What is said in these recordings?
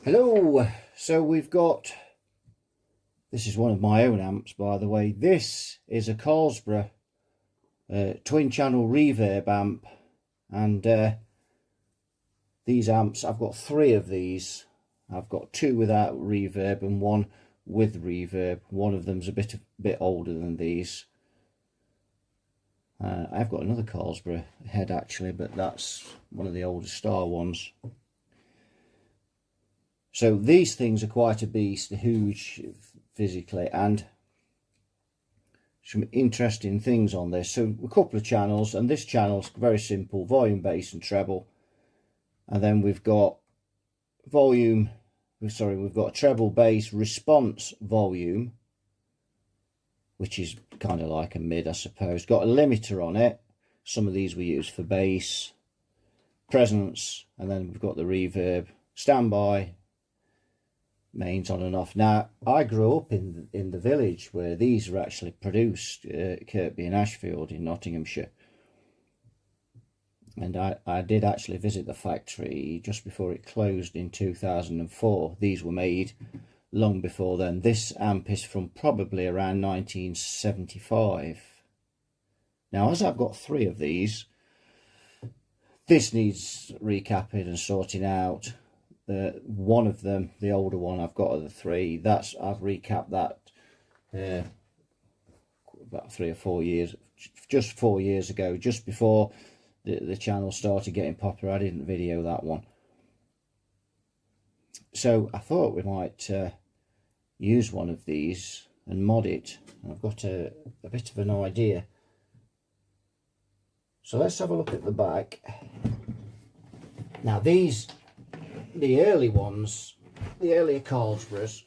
Hello, so we've got, this is one of my own amps by the way, this is a Carlsbro twin channel reverb amp, and these amps, I've got three of these. I've got two without reverb and one with reverb. One of them's a bit older than these. I've got another Carlsbro head actually, but that's one of the older Star ones. So these things are quite a beast, they're huge physically, and some interesting things on this. So a couple of channels, and this channel's very simple: volume, bass and treble. And then we've got we've got a treble bass response volume, which is kind of like a mid, I suppose. Got a limiter on it. Some of these we use for bass, presence, and then we've got the reverb, standby, mains on and off. Now, I grew up in the village where these were actually produced, Kirkby and Ashfield in Nottinghamshire. And I did actually visit the factory just before it closed in 2004. These were made long before then. This amp is from probably around 1975. Now, as I've got three of these, this needs recapping and sorting out. One of them, the older one I've got of the three, I've recapped that about 3 or 4 years, just 4 years ago, just before the channel started getting popular. I didn't video that one, so I thought we might use one of these and mod it. I've got a bit of an idea, so let's have a look at the back. Now these, the early ones, the earlier Carlsbros,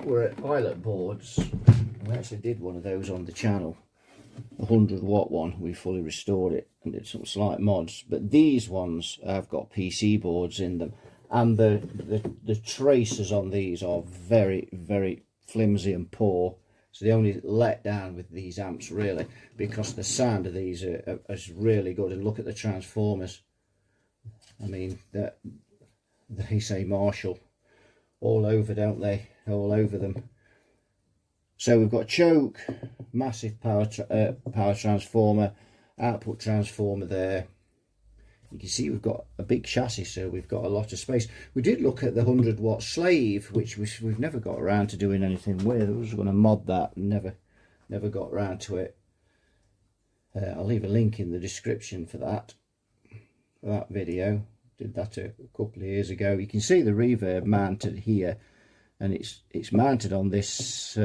were at pilot boards. We actually did one of those on the channel, a 100-watt one. We fully restored it and did some slight mods. But these ones have got PC boards in them, and the tracers on these are very, very flimsy and poor. So they only let down with these amps really, because the sound of these is really good. And look at the transformers. I mean, they say Marshall all over, don't they? All over them. So we've got choke, massive power transformer, output transformer there. You can see we've got a big chassis, so we've got a lot of space. We did look at the 100-watt slave, which we've never got around to doing anything with. I was going to mod that, and never got around to it. I'll leave a link in the description for that video. Did that a couple of years ago. You can see the reverb mounted here, and it's mounted on this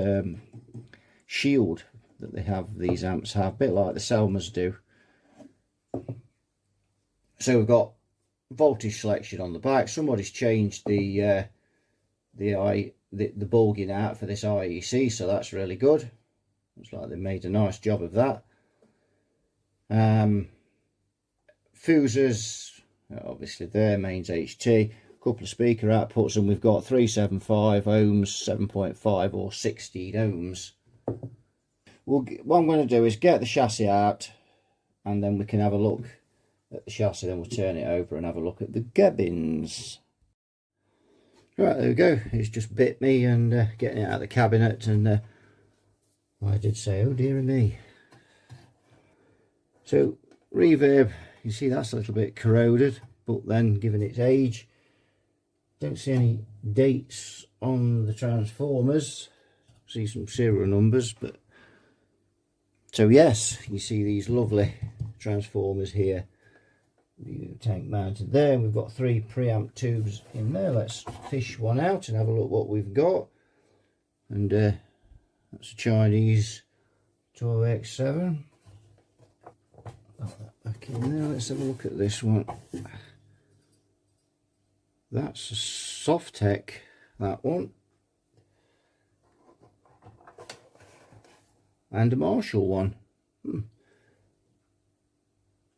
shield that they have, these amps have, a bit like the Selmas do. So we've got voltage selection on the back. Somebody's changed the bulging out for this IEC, so that's really good. Looks like they made a nice job of that. Fuses, obviously there, mains HT, a couple of speaker outputs, and we've got 375 ohms, 7.5 or 16 ohms. What I'm going to do is get the chassis out, and then we can have a look at the chassis. Then we'll turn it over and have a look at the gubbins. Right, there we go. It's just bit me, and getting it out of the cabinet, and I did say, oh dear me. So reverb, you see that's a little bit corroded, but then given its age, don't see any dates on the transformers. See some serial numbers, but so yes, you see these lovely transformers here. Tank mounted there, and we've got 3 preamp tubes in there. Let's fish one out and have a look what we've got. And that's a Chinese 12X7. Back in there, let's have a look at this one. That's a Softec, that one, and a Marshall one.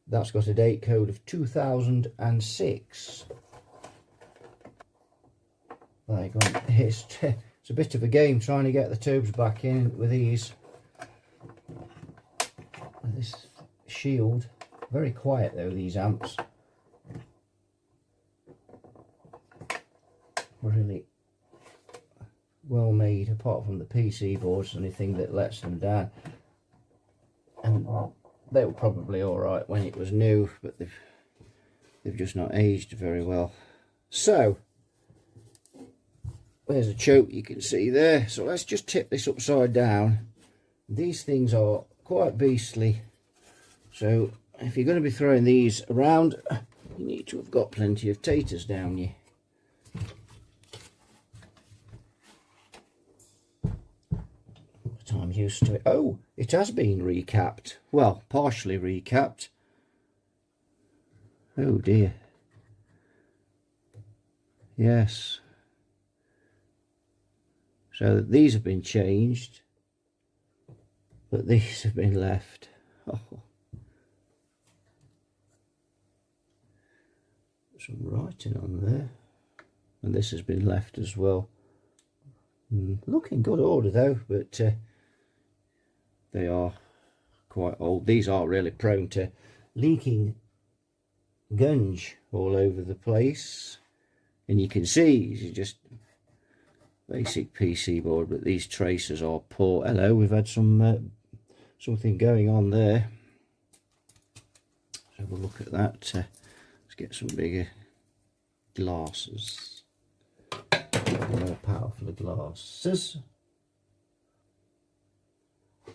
That's got a date code of 2006. There you go. It's a bit of a game trying to get the tubes back in with these. This shield, very quiet though, these amps. really well made, apart from the PC boards, anything that lets them down. And they were probably alright when it was new, but they've just not aged very well. So there's a choke you can see there. So let's just tip this upside down. These things are quite beastly, so if you're going to be throwing these around, you need to have got plenty of taters down you. But I'm used to it. Oh, it has been recapped. Well, partially recapped. Oh dear. Yes. So these have been changed, but these have been left. Oh. Some writing on there, and this has been left as well. Looking good order though, but they are quite old. These are really prone to leaking gunge all over the place, and you can see it's just basic PC board, but these tracers are poor. Hello, we've had some something going on there. Let's have a look at that. Let's get some bigger glasses, more powerful glasses.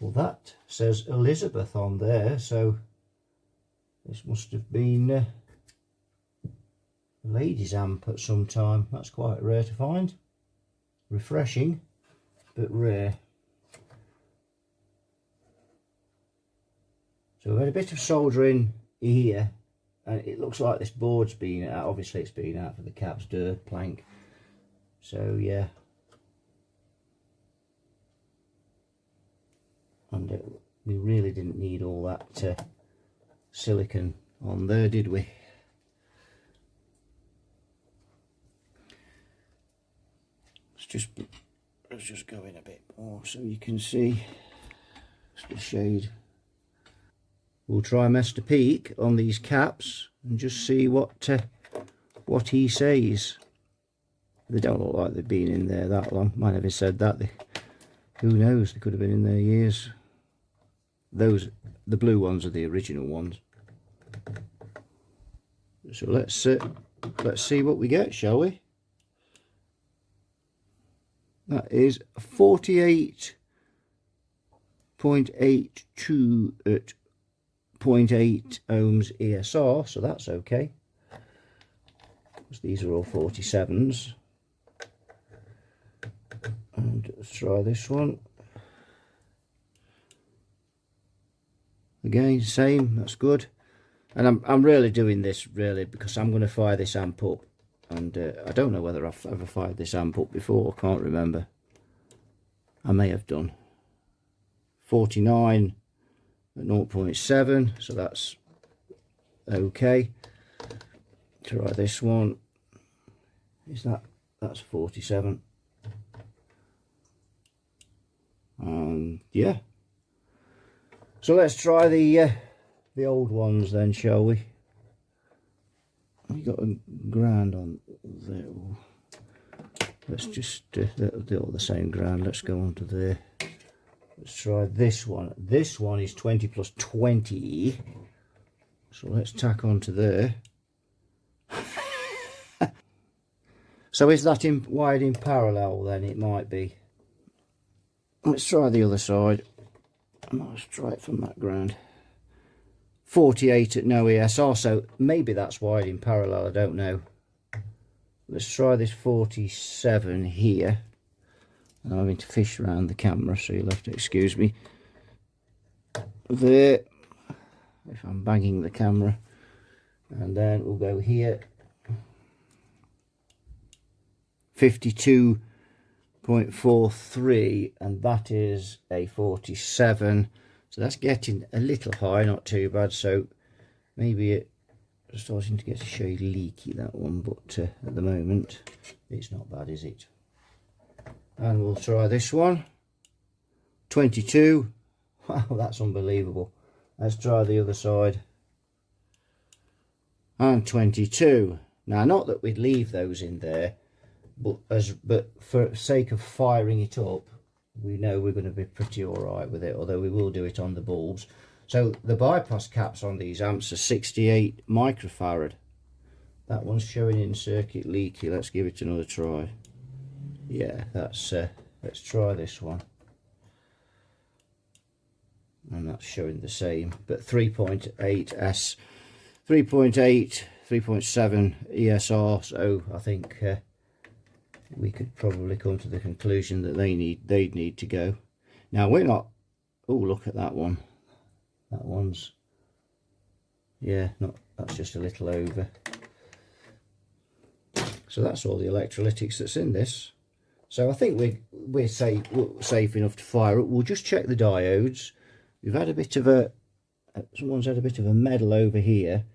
Well, that says Elizabeth on there, so this must have been a ladies' amp at some time. That's quite rare to find. Refreshing, but rare. So we've had a bit of soldering here, and it looks like this board's been out. Obviously it's been out for the caps, dirt, plank. So yeah. And we really didn't need all that silicone on there, did we? Let's just go in a bit more so you can see just a shade. We'll try Mr. Peak on these caps and just see what he says. They don't look like they've been in there that long. Might have said that. Who knows? They could have been in there years. The blue ones are the original ones. So let's see what we get, shall we? That is 48.82 at 0.8 ohms ESR, so that's okay. Because these are all 47s. And let's try this one. Again, same, that's good. And I'm really doing this because I'm going to fire this amp up. And I don't know whether I've ever fired this amp up before, I can't remember. I may have done. 49 at 0.7, so that's okay. Try this one. That's 47. Yeah. So let's try the old ones then, shall we? We got a ground on there. Let's just they're all the same ground. Let's go on to there. Let's try this one. This one is 20 plus 20. So let's tack onto there. So is that wired in parallel then? It might be. Let's try the other side. Let's try it from that ground. 48 at no ESR, so maybe that's wired in parallel, I don't know. Let's try this 47 here. I'm having to fish around the camera, so you'll have to excuse me. There, if I'm banging the camera. And then we'll go here. 52.43, and that is a 47. So that's getting a little high, not too bad. So maybe it's starting to get a shade leaky, that one, but at the moment it's not bad, is it? And we'll try this one. 22. Wow, that's unbelievable. Let's try the other side. And 22. Now, not that we'd leave those in there, but for sake of firing it up, we know we're going to be pretty all right with it, although we will do it on the bulbs. So the bypass caps on these amps are 68 microfarad. That one's showing in circuit leaky. Let's give it another try. Yeah, that's let's try this one. And that's showing the same, but 3.8 S, 3.8, 3.7 ESR. So I think we could probably come to the conclusion that they'd need to go. Now we're not. Oh, look at that one. That one's, yeah, not. That's just a little over. So that's all the electrolytics that's in this. So I think we're safe enough to fire it. We'll just check the diodes. We've had a bit of a, someone's had a bit of a meddle over here,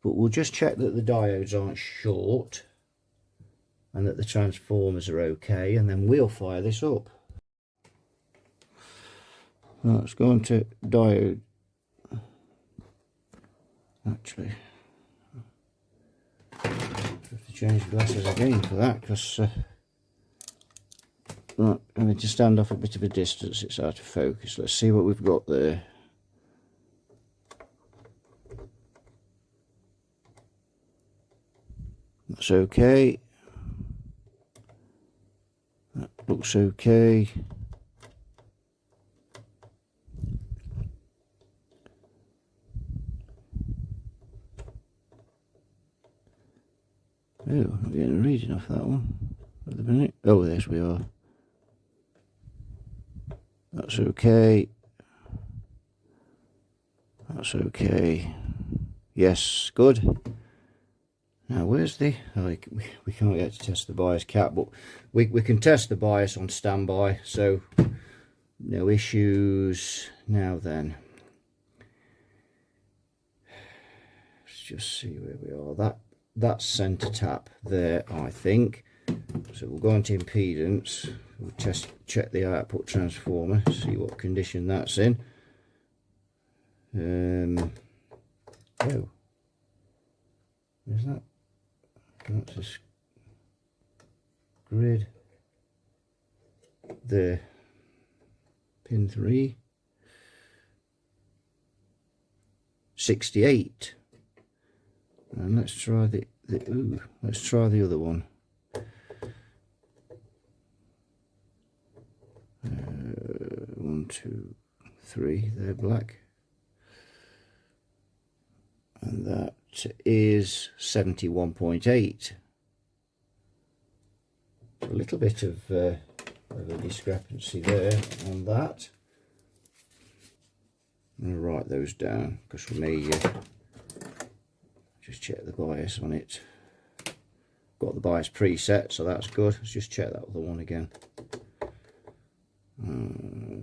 but we'll just check that the diodes aren't short and that the transformers are okay, and then we'll fire this up. Let's go on to diode. Actually, I have to change glasses again for that, because right, I need to stand off a bit of a distance, it's out of focus. Let's see what we've got there. That's okay. That looks okay. Oh, I'm not getting a reading off that one at the minute. Oh, yes, we are. That's okay. That's okay. Yes, good. Now, where's the... Oh, we can't get to test the bias cap, but we can test the bias on standby, so no issues. Now then, let's just see where we are. That's centre tap there, I think. So we'll go into impedance. We'll check the output transformer, see what condition that's in. Oh, is that? That's a grid. The pin 3. 68. And let's try let's try the other one. 1, 2, 3, they're black. And that is 71.8. A little bit of a discrepancy there on that. I'm going to write those down because we may just check the bias on it. Got the bias preset, so that's good. Let's just check that other one again.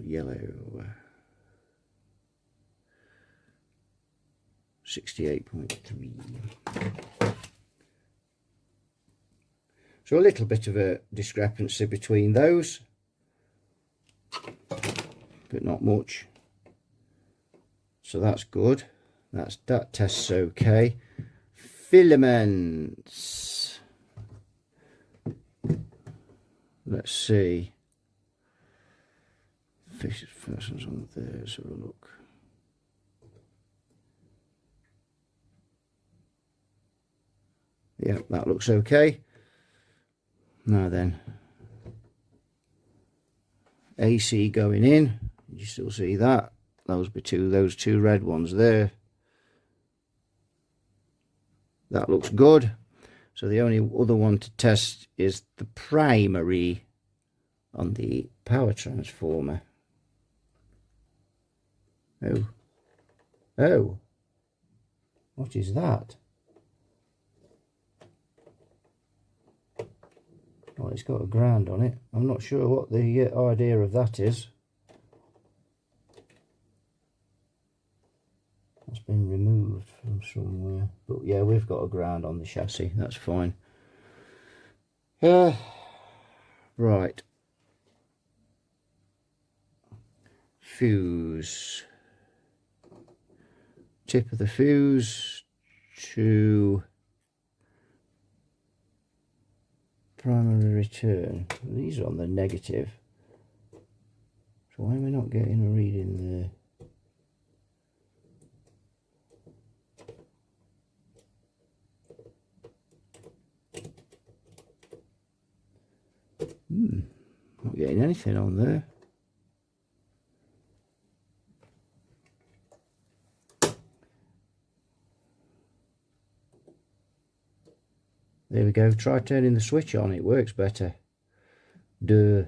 Yellow. 68.3. So a little bit of a discrepancy between those, but not much. So that's good. That tests okay. Filaments. Let's see. First one's on there. Let's have a look. Yeah, that looks okay. Now then, AC going in. You still see that? Those two red ones there. That looks good. So the only other one to test is the primary on the power transformer. Oh, what is that? Oh, it's got a ground on it. I'm not sure what the idea of that is. That's been removed from somewhere. But yeah, we've got a ground on the chassis. That's fine. Right. Fuse. Tip of the fuse to primary return. These are on the negative. So why am I not getting a reading there? Not getting anything on there. There we go. Try turning the switch on. It works better. Duh.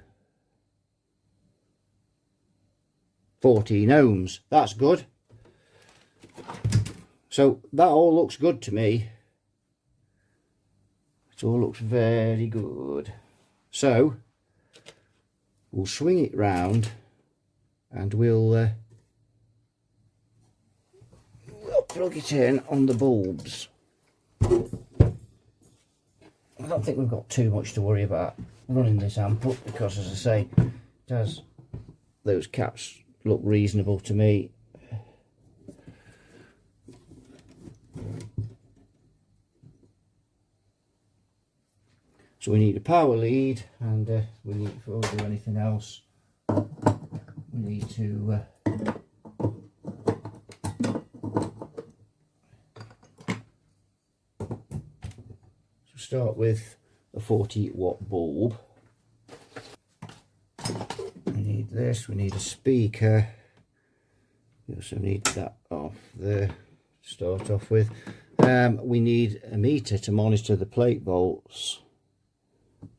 14 ohms. That's good. So that all looks good to me. It all looks very good. So we'll swing it round and we'll plug it in on the bulbs. I don't think we've got too much to worry about running this amp up, because as I say, those caps look reasonable to me. So we need a power lead, and we need, before we do anything else, we need to start with a 40-watt bulb. We need this, we need a speaker. We also need that off there to start off with. We need a meter to monitor the plate volts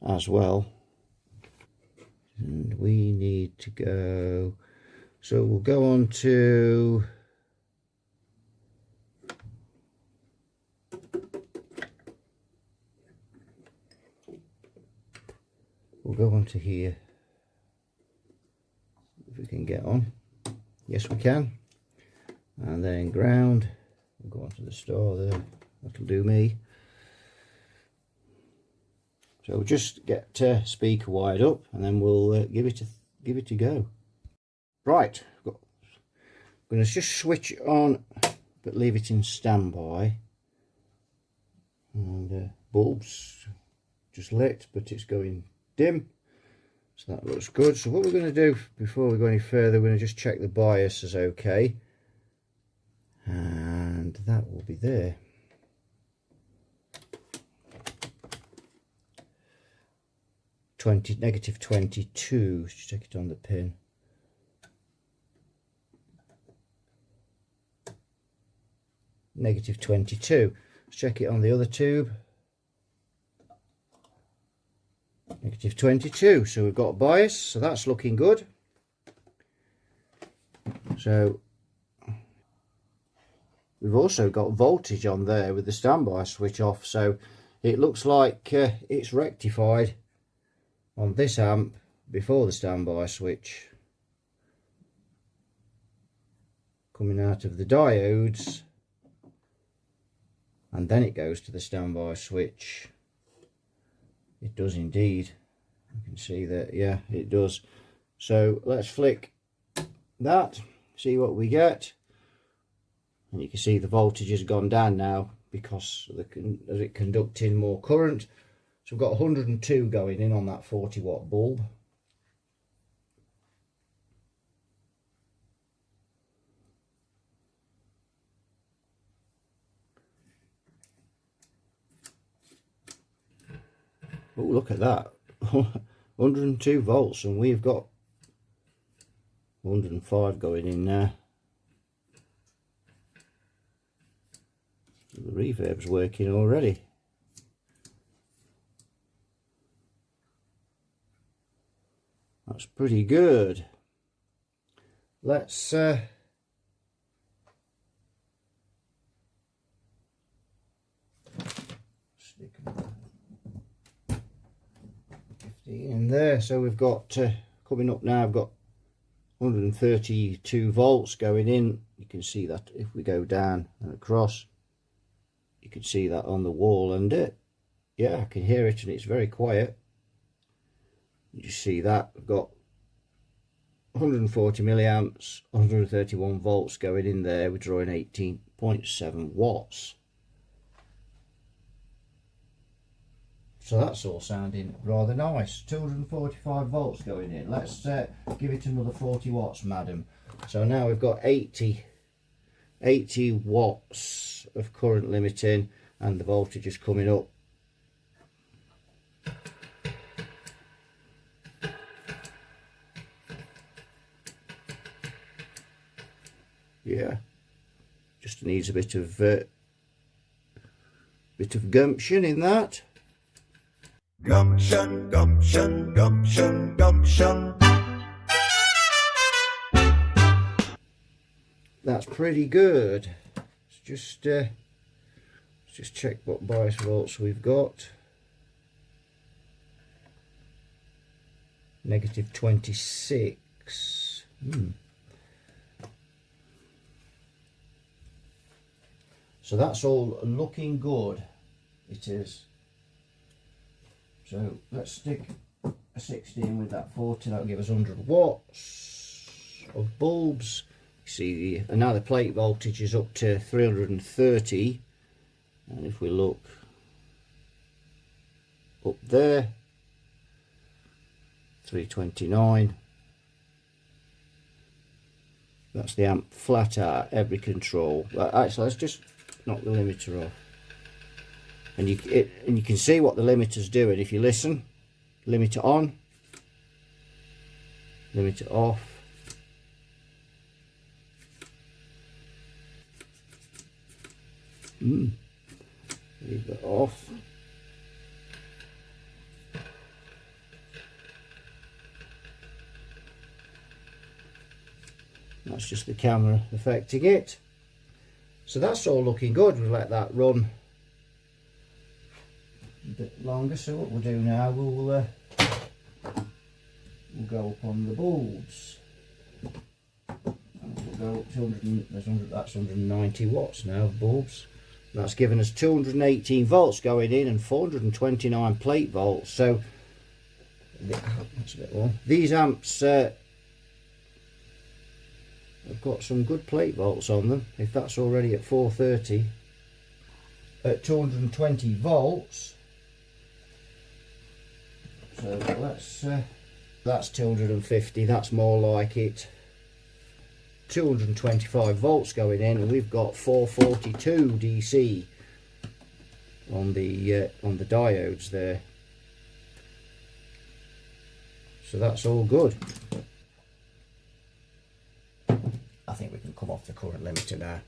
as well. And we need to go, so we'll go on to here. If we can get on. Yes, we can. And then ground. We'll go on to the star there. That'll do me. So we'll just get speaker wired up, and then we'll give it a go. Right, I'm going to just switch it on, but leave it in standby. And bulbs just lit, but it's going dim. So that looks good. So what we're going to do before we go any further, we're going to just check the bias is okay. And that will be there. Negative 22. Just check it on the pin. Negative 22. Let's check it on the other tube. Negative 22. So we've got bias, so that's looking good. So we've also got voltage on there with the standby switch off, so it looks like it's rectified on this amp before the standby switch. Coming out of the diodes, and then it goes to the standby switch. It does indeed. You can see that, yeah, it does. So let's flick that, see what we get. And you can see the voltage has gone down now because of it conducting more current. So we've got 102 going in on that 40-watt bulb. Oh, look at that. 102 volts, and we've got 105 going in now. The reverb's working already. That's pretty good. Let's stick 15 in there. So we've got coming up now, I've got 132 volts going in. You can see that if we go down and across, you can see that on the wall, and yeah, I can hear it, and it's very quiet. You see that I've got 140 milliamps, 131 volts going in there. We're drawing 18.7 watts. So that's all sounding rather nice. 245 volts going in. Let's give it another 40 watts, madam. So now we've got 80 watts of current limiting, and the voltage is coming up. Yeah, just needs a bit of gumption in that. Gumption, gumption, gumption, gumption. That's pretty good. Let's just check what bias volts we've got. Negative 26. So that's all looking good. It is. So let's stick a 16 with that 40. That'll give us 100 watts of bulbs. You see, and now the plate voltage is up to 330. And if we look up there, 329. That's the amp flat out, every control. Actually, let's just knock the limiter off. And you can see what the limiter's doing. If you listen, limiter on, limiter off. Leave that off. That's just the camera affecting it. So that's all looking good. We'll let that run a bit longer. So what we'll do now, we'll go up on the bulbs. And we'll go up to 100, that's 190 watts now of bulbs. That's given us 218 volts going in and 429 plate volts. So that's a bit long. These amps have got some good plate volts on them. If that's already at 430 at 220 volts, so that's 250. That's more like it. 225 volts going in, and we've got 442 DC on the diodes there. So that's all good. I think we can come off the current limiter now.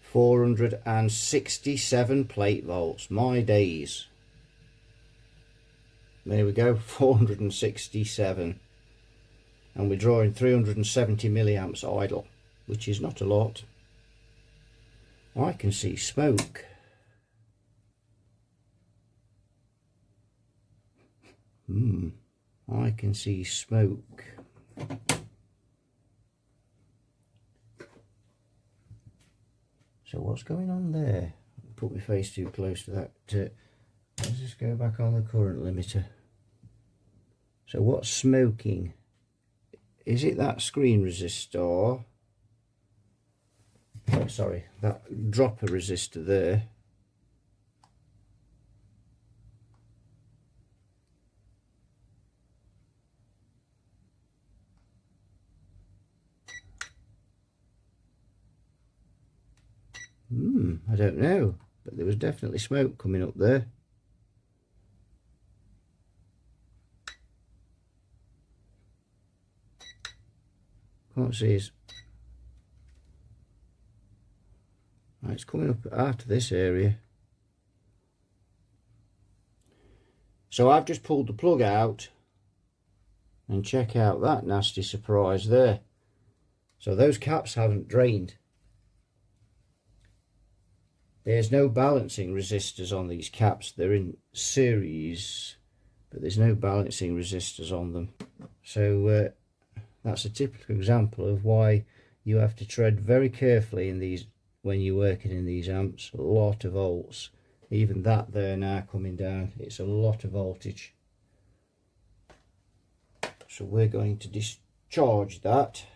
467 plate volts. My days. There we go, 467. And we're drawing 370 milliamps idle, which is not a lot. I can see smoke. I can see smoke. So what's going on there? Put my face too close to that. Let's just go back on the current limiter. So what's smoking? Is it that screen resistor? Oh, sorry, that dropper resistor there. I don't know, but there was definitely smoke coming up there. Can't see his. It's coming up out of this area. So I've just pulled the plug out, and check out that nasty surprise there. So those caps haven't drained. There's no balancing resistors on these caps. They're in series, but there's no balancing resistors on them. So that's a typical example of why you have to tread very carefully in these when you're working in these amps. A lot of volts. Even that there now coming down, it's a lot of voltage. So we're going to discharge that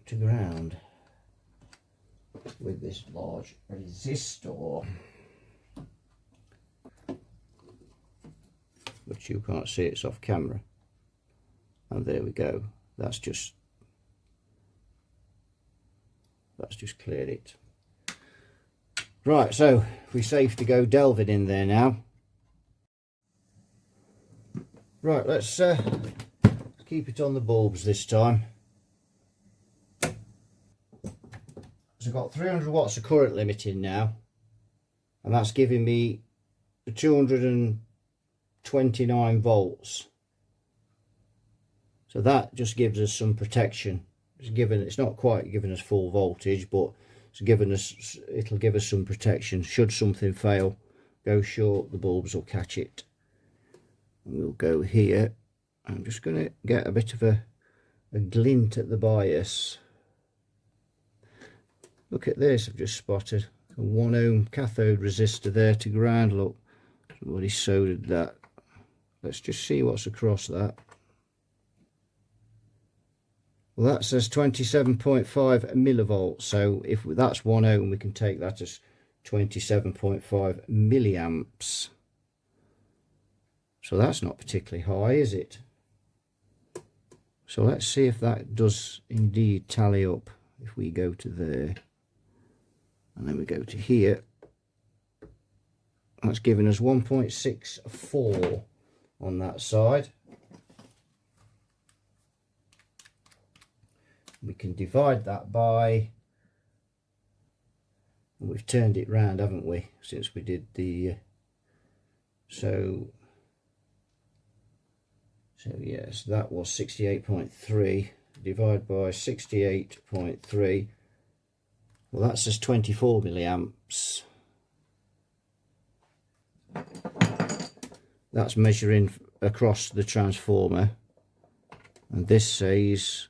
to ground with this large resistor. you can't see it's off camera. And there we go. That's just cleared it. Right, so we're safe to go delving in there now. Right, let's keep it on the bulbs this time. So I've got 300 watts of current limit in now, and that's giving me 229 volts. So that just gives us some protection. It's not quite giving us full voltage, but it'll give us some protection. Should something fail, go short, the bulbs will catch it. And we'll go here. I'm just going to get a bit of a glint at the bias. Look at this, I've just spotted a 1 ohm cathode resistor there to ground. Look, somebody soldered that. Let's just see what's across that. Well, that says 27.5 millivolts, so if that's 1 ohm, we can take that as 27.5 milliamps. So that's not particularly high, is it? So let's see if that does indeed tally up. If we go to there, and then we go to here, that's giving us 1.64 on that side. We can divide that by, and we've turned it round, haven't we, since we did the so yes, that was 68.3, divide by 68.3, well, that says 24 milliamps. That's measuring across the transformer, and this says,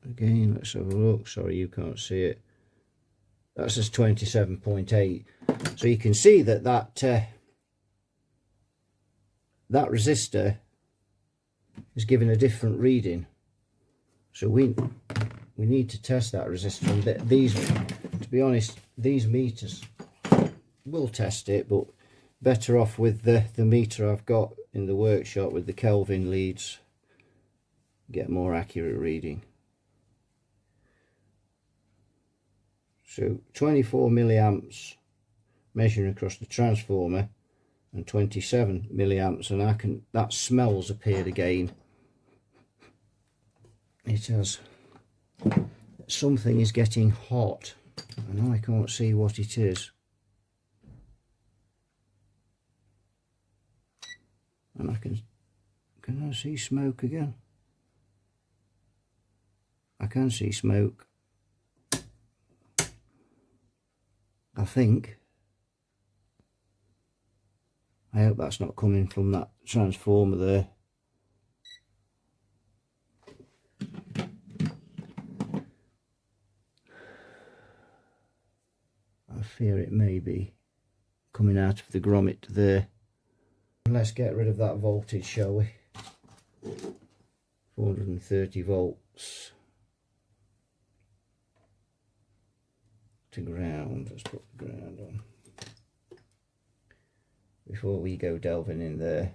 again, let's have a look. Sorry, you can't see it. That says 27.8. So you can see that that resistor is giving a different reading. So we need to test that resistor. And these, to be honest, these meters will test it, but better off with the meter I've got in the workshop with the Kelvin leads. Get more accurate reading. So 24 milliamps measuring across the transformer, and 27 milliamps, and that smell's appeared again. It has. Something is getting hot, and I can't see what it is. And can I see smoke again? I can see smoke. I think. I hope that's not coming from that transformer there. I fear it may be coming out of the grommet there. Let's get rid of that voltage, shall we? 430 volts to ground. Let's put the ground on before we go delving in there.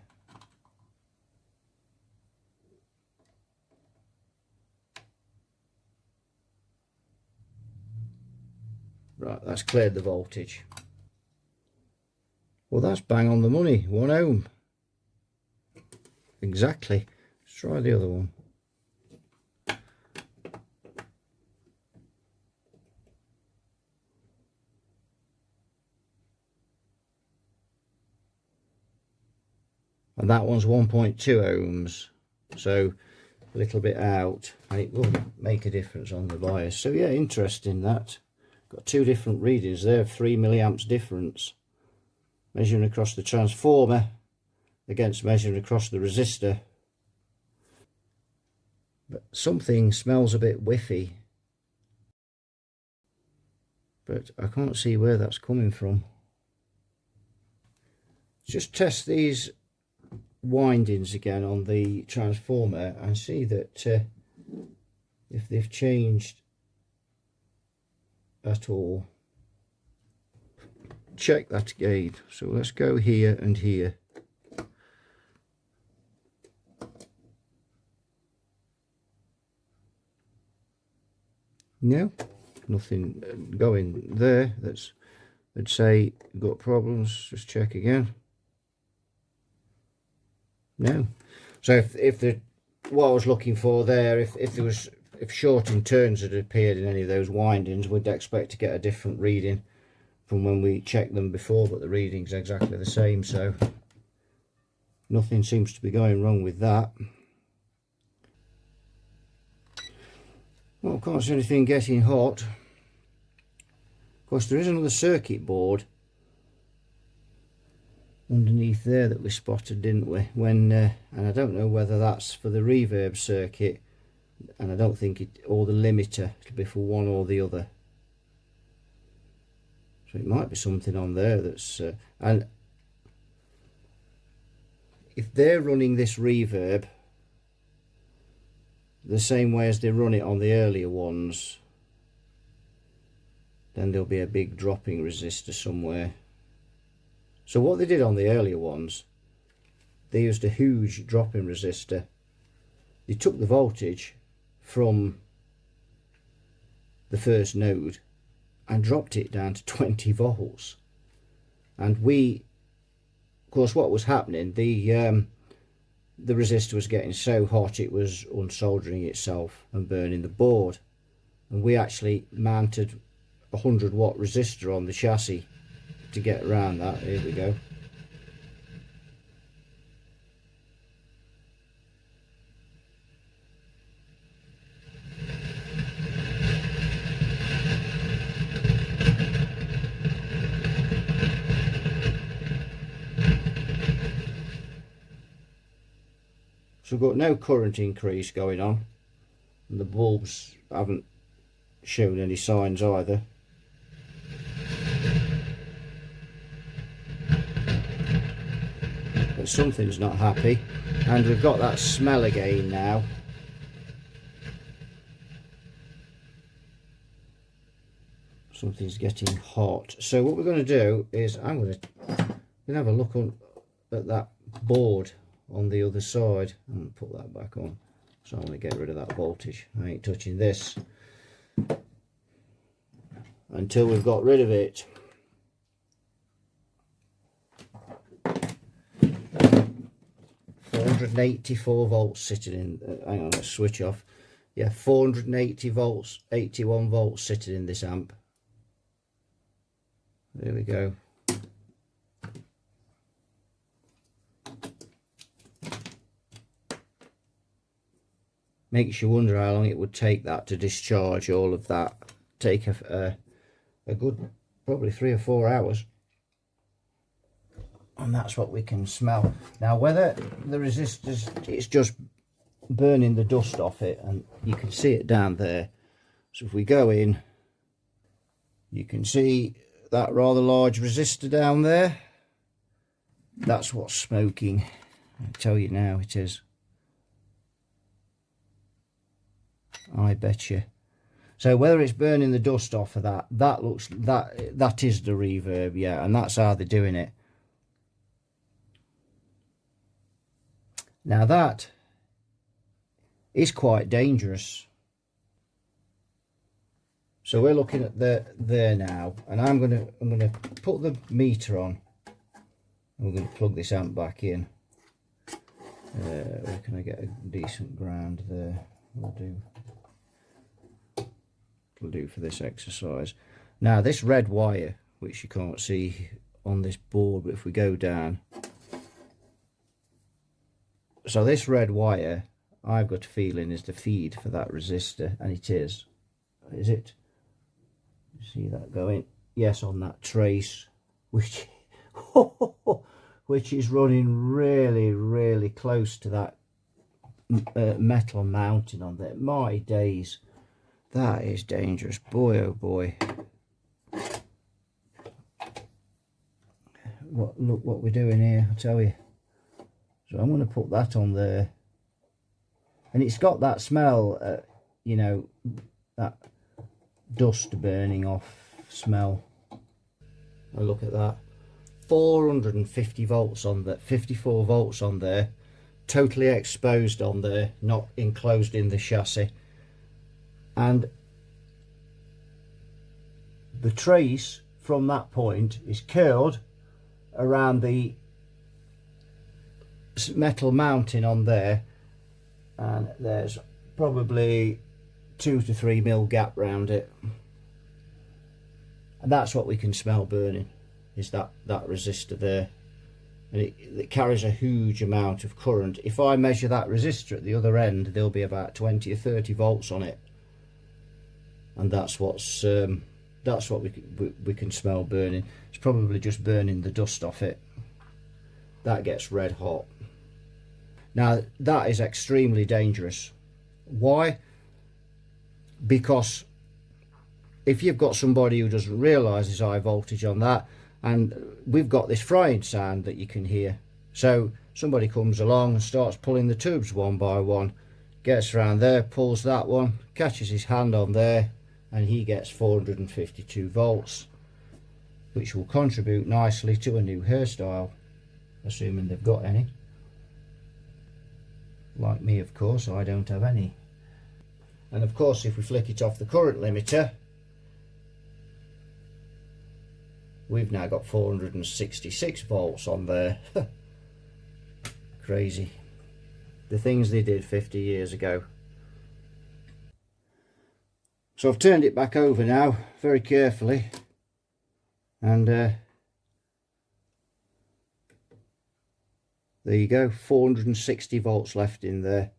Right, that's cleared the voltage. Well, that's bang on the money, 1 ohm. Exactly. Let's try the other one. And that one's 1.2 ohms, so a little bit out, and it will make a difference on the bias. So yeah, interesting that. Got two different readings there, 3 milliamps difference. Measuring across the transformer against measuring across the resistor. But something smells a bit whiffy. But I can't see where that's coming from. Just test these windings again on the transformer and see that if they've changed at all. check that again. So let's go here and here. No, nothing going there. That's, I'd say got problems. Just check again. No. So if the, what I was looking for there, if there was, if shorting turns had appeared in any of those windings, we'd expect to get a different reading from when we checked them before, but the reading's exactly the same, so nothing seems to be going wrong with that. Well, can't see anything getting hot. Of course, there is another circuit board underneath there that we spotted, didn't we? When and I don't know whether that's for the reverb circuit, and I don't think it, or the limiter. It'll be for one or the other. So it might be something on there that's and if they're running this reverb the same way as they run it on the earlier ones, then there'll be a big dropping resistor somewhere. So what they did on the earlier ones, they used a huge dropping resistor. They took the voltage from the first node and dropped it down to 20 volts. And we, of course, what was happening, the resistor was getting so hot it was unsoldering itself and burning the board. And we actually mounted a 100-watt resistor on the chassis to get around that. Here we go. So we've got no current increase going on, and the bulbs haven't shown any signs either. But something's not happy, and we've got that smell again now. Something's getting hot. So what we're going to do is I'm going to have a look at that board on the other side and put that back on. So I'm going to get rid of that voltage. I ain't touching this until we've got rid of it. .484 volts sitting in, hang on, let's switch off. Yeah, 480 volts, 81 volts sitting in this amp. There we go. Makes you wonder how long it would take that to discharge all of that. Take a good probably 3 or 4 hours. And that's what we can smell. Now whether the resistors, it's just burning the dust off it, and you can see it down there. So if we go in, you can see that rather large resistor down there. That's what's smoking. I tell you now, it is. I bet you. So whether it's burning the dust off of that, that is the reverb, yeah, and that's how they're doing it. Now that is quite dangerous. So we're looking at there now, and I'm gonna put the meter on. We're gonna plug this amp back in. Where can I get a decent ground there? Will do for this exercise. Now this red wire, which you can't see on this board, but if we go down, so this red wire, I've got a feeling is the feed for that resistor, and it is. Is it? You see that going? Yes, on that trace, which which is running really close to that metal mounting on there. My days. That is dangerous, boy oh boy. Look what we're doing here, I tell you. So I'm going to put that on there. And it's got that smell, you know, that dust burning off smell. And look at that, 450 volts on that, 54 volts on there, totally exposed on there, not enclosed in the chassis. And the trace from that point is curled around the metal mounting on there, and there's probably 2 to 3 mil gap round it. And that's what we can smell burning, is that resistor there. And it carries a huge amount of current. If I measure that resistor at the other end, there'll be about 20 or 30 volts on it. And that's what we can smell burning. It's probably just burning the dust off it. That gets red hot. Now that is extremely dangerous. Why? Because if you've got somebody who doesn't realise there's high voltage on that, and we've got this frying sound that you can hear, so somebody comes along and starts pulling the tubes one by one, gets around there, pulls that one, catches his hand on there, and he gets 452 volts, which will contribute nicely to a new hairstyle, assuming they've got any. Like me, of course, I don't have any. And of course, if we flick it off the current limiter, we've now got 466 volts on there. Crazy. The things they did 50 years ago. So I've turned it back over now, very carefully. And there you go, 460 volts left in there.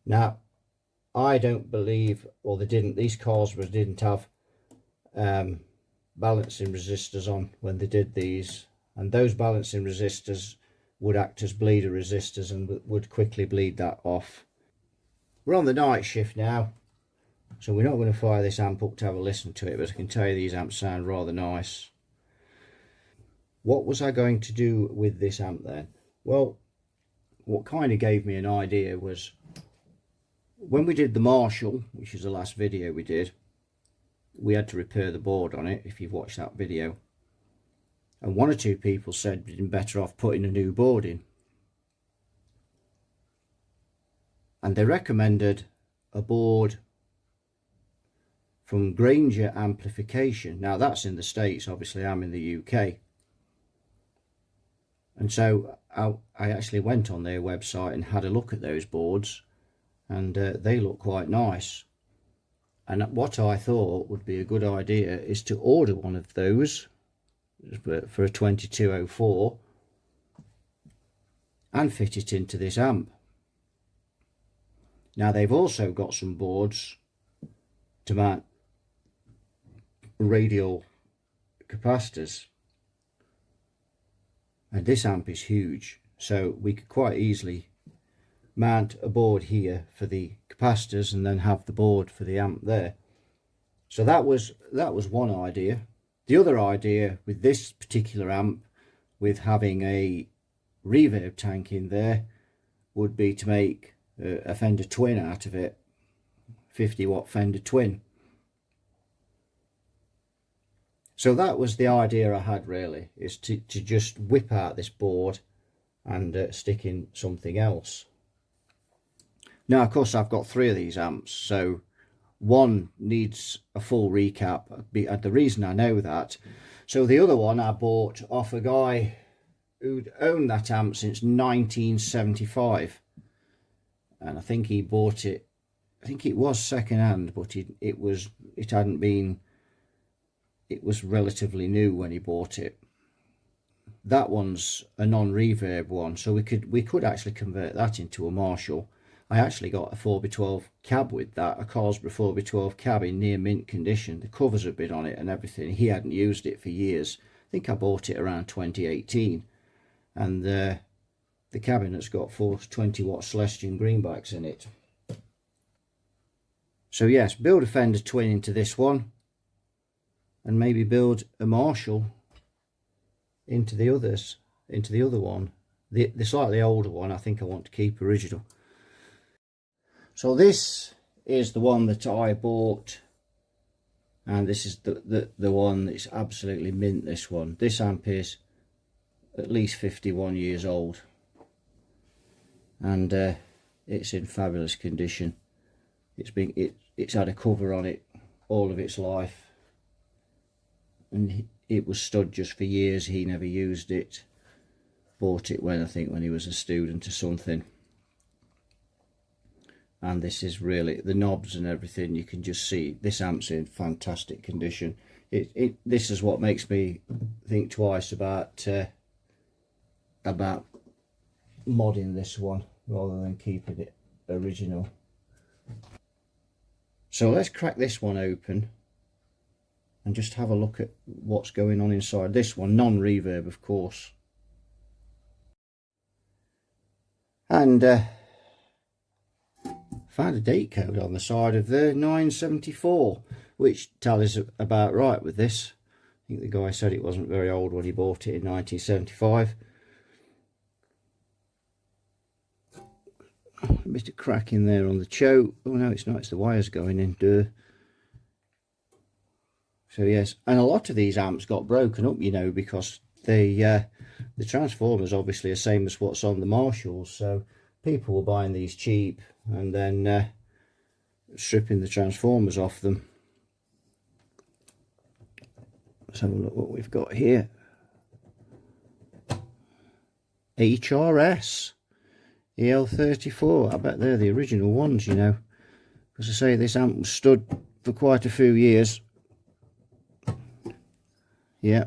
Now, I don't believe, or these Carlsbros didn't have balancing resistors on when they did these, and those balancing resistors would act as bleeder resistors and would quickly bleed that off. We're on the night shift now, so we're not going to fire this amp up to have a listen to it, but I can tell you these amps sound rather nice. What was I going to do with this amp then? Well, what kind of gave me an idea was when we did the Marshall, which is the last video we did, we had to repair the board on it, if you've watched that video. And one or two people said we'd been better off putting a new board in. And they recommended a board from Granger Amplification. Now that's in the States, obviously I'm in the UK. And so I actually went on their website and had a look at those boards, and they look quite nice. And what I thought would be a good idea is to order one of those for a 2204 and fit it into this amp. Now they've also got some boards to mount radial capacitors, and this amp is huge, so we could quite easily mount a board here for the capacitors and then have the board for the amp there. So that was one idea. The other idea with this particular amp, with having a reverb tank in there, would be to make a Fender Twin out of it, 50 watt Fender Twin. So that was the idea I had, really, is to just whip out this board and stick in something else. Now, of course, I've got 3 of these amps, so one needs a full recap. And the reason I know that, so the other one I bought off a guy who'd owned that amp since 1975, and I think he bought it, I think it was second hand, but it was relatively new when he bought it. That one's a non-reverb one, so we could actually convert that into a Marshall. I actually got a 4x12 cab with that, a Carlsbro 4x12 cab in near mint condition. The covers have been on it and everything. He hadn't used it for years. I think I bought it around 2018, and the cabinet's got 4 20 watt Celestion greenbacks in it. So yes, build a Fender Twin into this one, and maybe build a Marshall into the other one. The slightly older one I think I want to keep original. So this is the one that I bought and this is the one that's absolutely mint. This amp is at least 51 years old, and it's in fabulous condition. It's had a cover on it all of its life, and it was stud just for years. He never used it. Bought it I think when he was a student or something. And this is really, the knobs and everything, you can just see this amp's in fantastic condition. This is what makes me think twice about modding this one rather than keeping it original. So let's crack this one open and just have a look at what's going on inside this one. Non-reverb, of course. And found a date code on the side of there, 974, which tallies about right with this. I think the guy said it wasn't very old when he bought it in 1975. A bit of crack in there on the choke. Oh no, it's not, it's the wires going in. Duh. So yes, and a lot of these amps got broken up, you know, because the transformers obviously are same as what's on the Marshalls, so people were buying these cheap and then stripping the transformers off them. Let's have a look what we've got here. HRS EL34. I bet they're the original ones, you know, because I say this amp was stood for quite a few years. Yeah.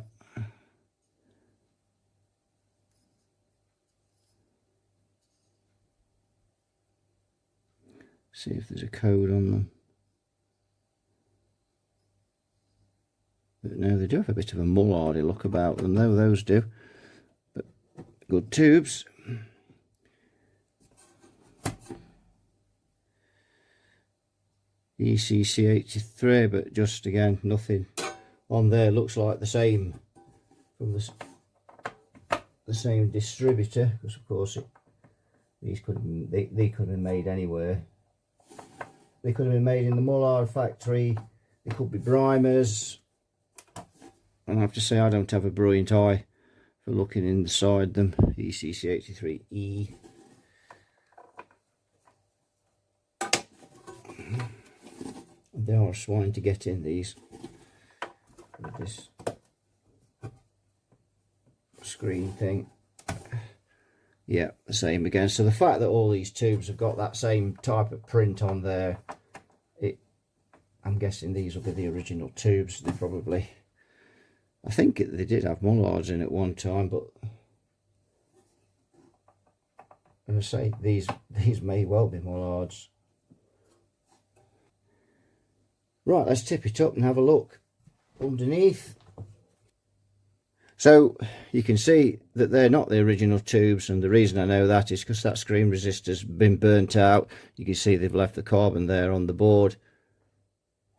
See if there's a code on them. But no, they do have a bit of a mullardy look about them, though, those do. But good tubes. ECC83, but just again, nothing on there looks like the same from the same distributor, because of course these couldn't they could have been made anywhere. They could have been made in the Mullard factory. They could be Brimers. And I have to say, I don't have a brilliant eye for looking inside them. ECC83E. They are a swine to get in these. With this screen thing. Yeah, the same again. So the fact that all these tubes have got that same type of print on there, I'm guessing these will be the original tubes. They probably, I think they did have Mullards in at one time, but as I say, these may well be Mullards. Right, let's tip it up and have a look underneath. So you can see that they're not the original tubes, and the reason I know that is because that screen resistor's been burnt out. You can see they've left the carbon there on the board,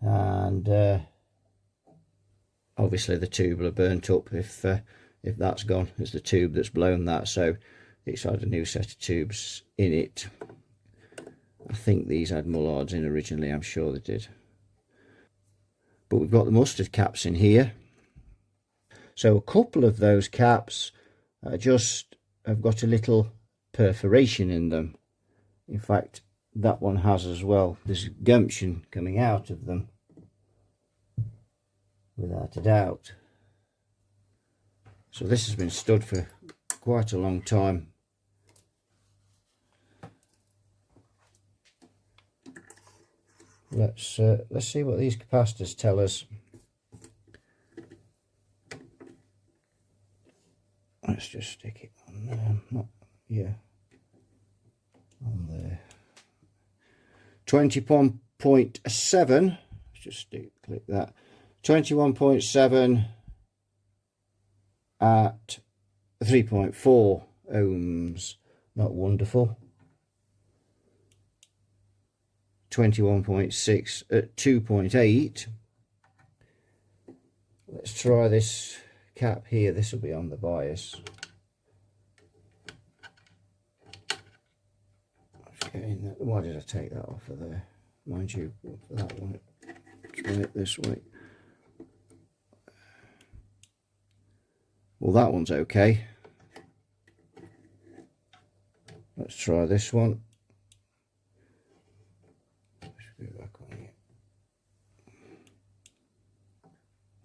and obviously the tube will have burnt up if that's gone. It's the tube that's blown that, so it's had a new set of tubes in it. I think these had Mullards in originally, I'm sure they did. But we've got the mustard caps in here. So a couple of those caps just have got a little perforation in them. In fact, that one has as well. There's gumption coming out of them, without a doubt. So this has been stood for quite a long time. Let's see what these capacitors tell us. Let's just stick it on there. On there. 21.7. Let's just click that. 21.7 at 3.4 ohms. Not wonderful. 21.6 at 2.8. Let's try this cap here. This will be on the bias. Why did I take that off of there? Mind you, that one, try it this way. Well, that one's okay. Let's try this one.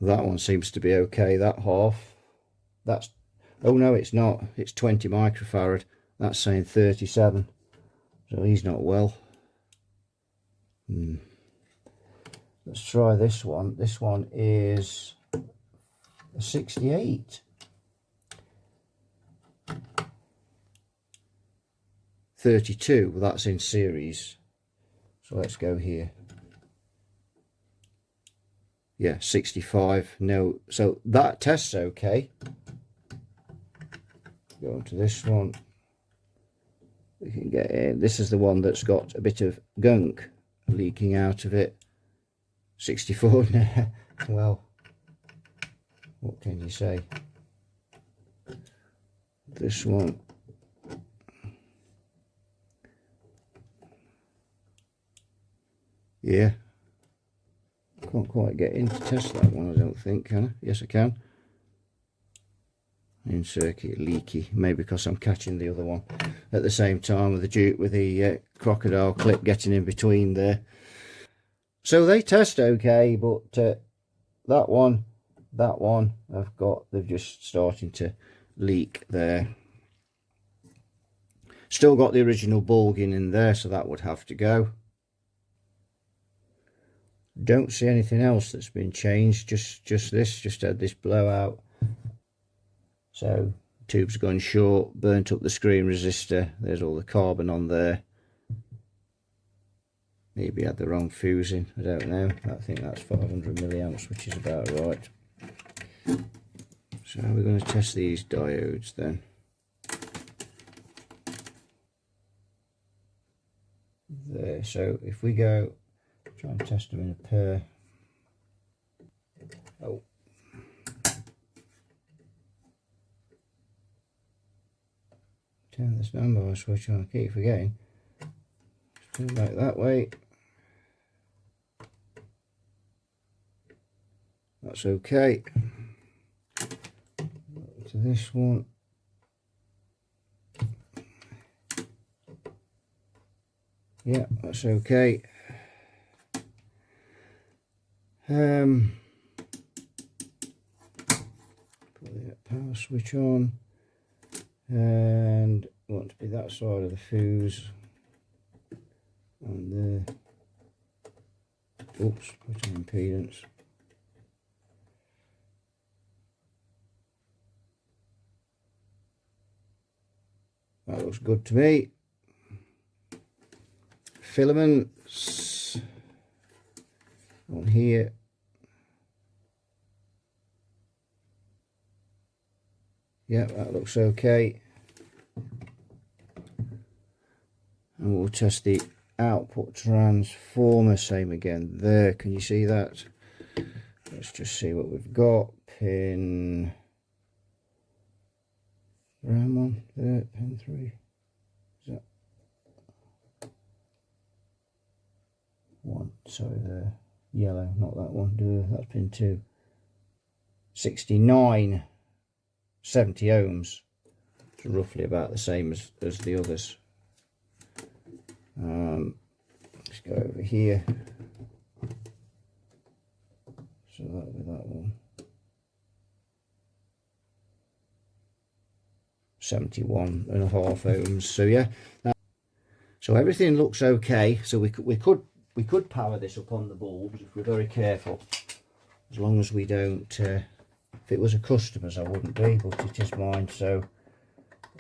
That one seems to be okay, that half. That's, oh no, it's not. It's 20 microfarad. That's saying 37. So he's not well. Let's try this one. This one is a 68. 32, well, that's in series. So let's go here. Yeah, 65. No, so that tests okay. Go on to this one. We can get in. This is the one that's got a bit of gunk leaking out of it. 64 now. Well, what can you say? This one. Yeah. Can't quite get in to test that one, I don't think, can I? Yes, I can. In circuit leaky, maybe because I'm catching the other one at the same time with the crocodile clip getting in between there. So they test okay, but that one they've just starting to leak there. Still got the original bulging in there, so that would have to go. Don't see anything else that's been changed, just had this blowout. So tube's gone short, burnt up the screen resistor. There's all the carbon on there. Maybe had the wrong fuse in, I don't know. I think that's 500 milliamps, which is about right. So we're going to test these diodes then. There, so if we go try and test them in a pair. Oh. Turn the standby switch on, I keep forgetting. Turn back that way. That's okay. To this one. Yeah, that's okay. Put the power switch on, and I want to be that side of the fuse, and oops, put on impedance. That looks good to me. Filaments on here. Yeah, that looks okay. And we'll test the output transformer, same again there. Can you see that? Let's just see what we've got. Pin RAM one there, pin 3. Is that one? Sorry, the yellow, not that one. That's pin 2. 69. 70 ohms. It's roughly about the same as the others. Let's go over here. So that'll be that one. 71.5 ohms. So yeah. So everything looks okay. So we could power this up on the bulbs if we're very careful. As long as we don't. If it was a customer's, I wouldn't be, but it is mine, so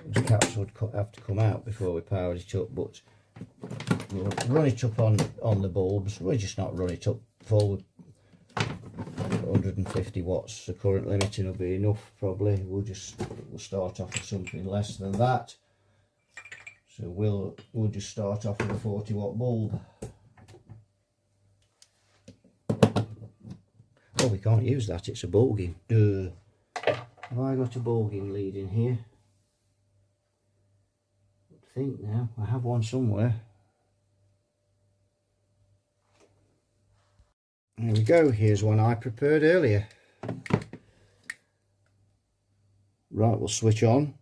those caps would have to come out before we powered it up. But we'll run it up on the bulbs. We'll just not run it up full. 150 watts, the current limiting will be enough probably. We'll start off with something less than that. So we'll just start off with a 40 watt bulb. Oh, we can't use that, it's a bulging. Duh. Have I got a bulging lead in here? I think now, I have one somewhere. There we go, here's one I prepared earlier. Right, we'll switch on.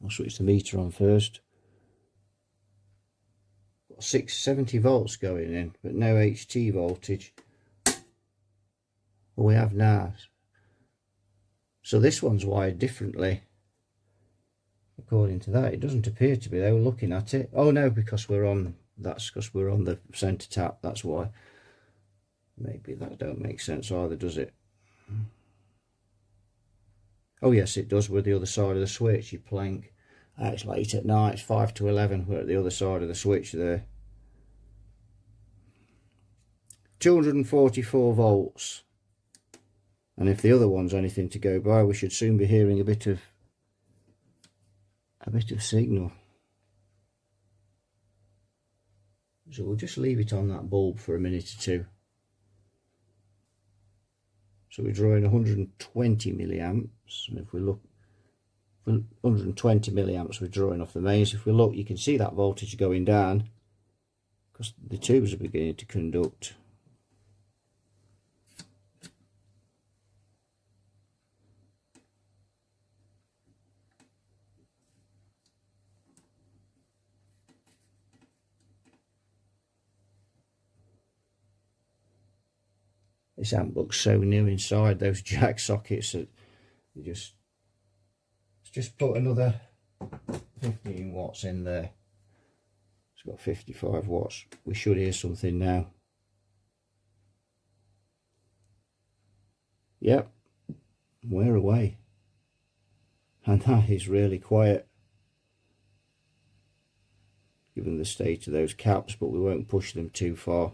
I'll switch the meter on first. Got 670 volts going in, but no HT voltage. Well, we have now. So this one's wired differently. According to that, it doesn't appear to be though, looking at it. Oh no, because we're on, that's because we're on the centre tap, that's why. Maybe that don't make sense either, does it? Oh yes, it does. We're the other side of the switch, you plank. It's late at night, it's 5 to 11, we're at the other side of the switch there. 244 volts. And if the other one's anything to go by, we should soon be hearing a bit of signal. So we'll just leave it on that bulb for a minute or two. So we're drawing 120 milliamps, and if we look, 120 milliamps we're drawing off the mains. If we look, you can see that voltage going down because the tubes are beginning to conduct. This amp looks so new inside, those jack sockets that you just put another 15 watts in there. It's got 55 watts. We should hear something now. Yep, we're away. And that is really quiet, given the state of those caps, but we won't push them too far.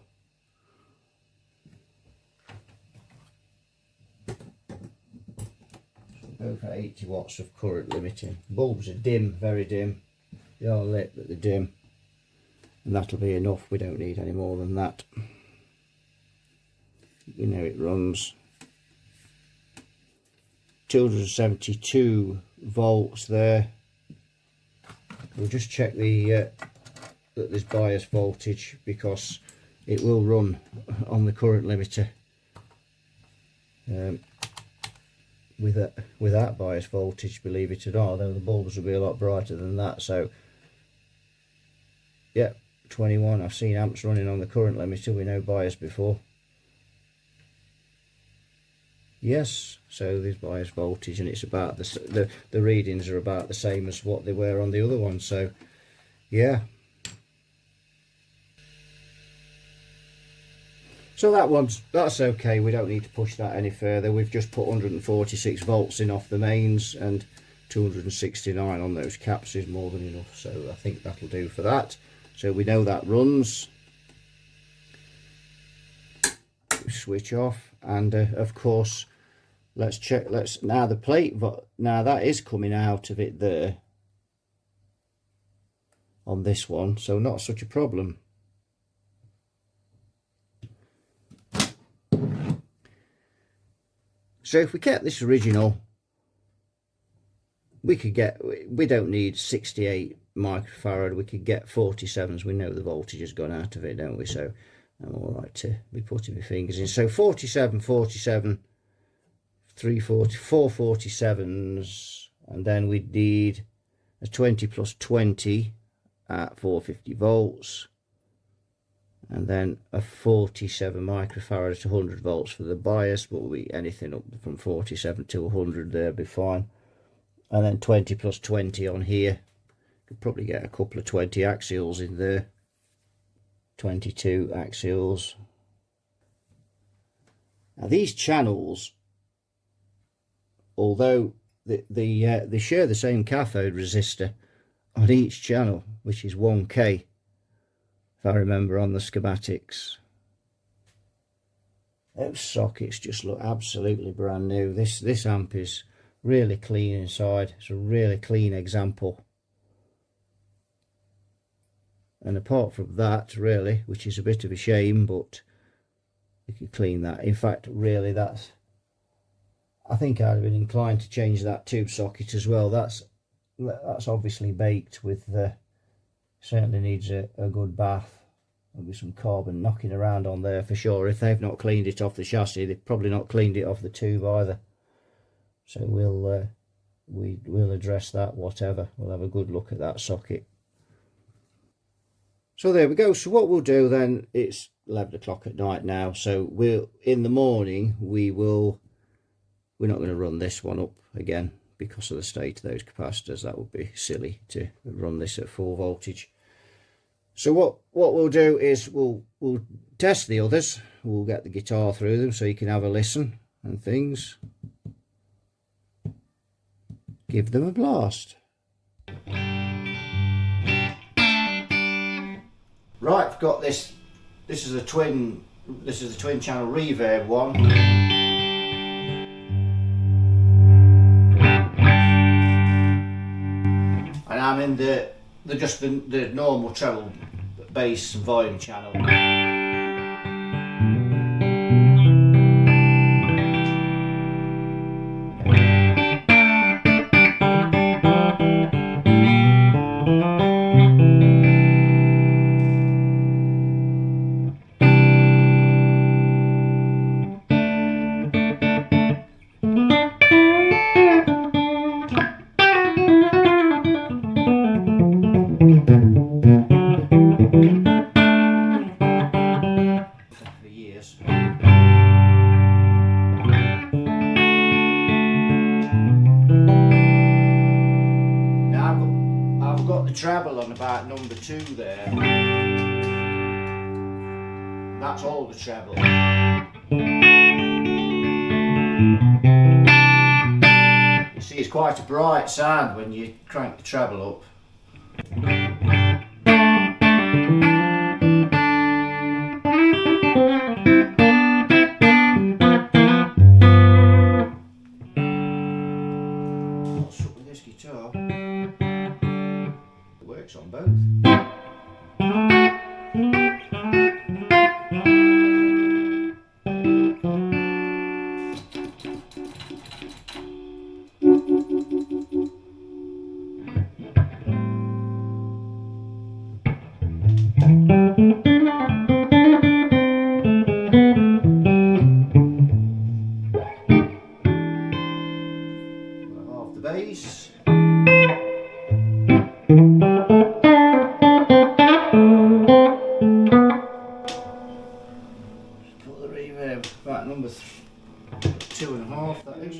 Over 80 watts of current limiting. Bulbs are dim, very dim. They are lit, but they're dim. And that'll be enough. We don't need any more than that. We know it runs 272 volts there. We'll just check that there's bias voltage, because it will run on the current limiter. With that bias voltage, believe it or not, although the bulbs will be a lot brighter than that. So yeah, 21. I've seen amps running on the current limiter with no bias before. Yes, so there's bias voltage, and it's about the readings are about the same as what they were on the other one. So yeah, so that's okay. We don't need to push that any further. We've just put 146 volts in off the mains, and 269 on those caps is more than enough. So I think that'll do for that. So we know that runs. We switch off, and of course, let's check. Now the plate. Now that is coming out of it there on this one, so not such a problem. So if we kept this original, we don't need 68 microfarad, we could get 47s. We know the voltage has gone out of it, don't we? So I'm all right to be putting my fingers in. So 47, 47, 340, 447s, and then we'd need a 20 plus 20 at 450 volts. And then a 47 microfarad at 100 volts for the bias, but will be anything up from 47 to 100 there, be fine. And then 20 plus 20 on here. Could probably get a couple of 20 axials in there. 22 axials. Now these channels, although they share the same cathode resistor on each channel, which is 1K. If I remember on the schematics. Those sockets just look absolutely brand new. This amp is really clean inside. It's a really clean example. And apart from that, really, which is a bit of a shame, but we could clean that. In fact, really, I think I'd have been inclined to change that tube socket as well. That's obviously baked with the. Certainly needs a good bath. There'll be some carbon knocking around on there for sure. If they've not cleaned it off the chassis, they've probably not cleaned it off the tube either. So we'll we'll address that, whatever. We'll have a good look at that socket. So there we go. So what we'll do then, it's 11 o'clock at night now, so in the morning we're not going to run this one up again because of the state of those capacitors. That would be silly to run this at full voltage. So what we'll do is we'll test the others. We'll get the guitar through them so you can have a listen and things. Give them a blast. Right, I've got this. This is a twin channel reverb one. And I'm in the normal treble bass and volume channel. Treble on about number 2 there. That's all the treble. You see, it's quite a bright sound when you crank the treble up. What's up with this guitar? Works on both. Half the bass. About number 2.5, that is.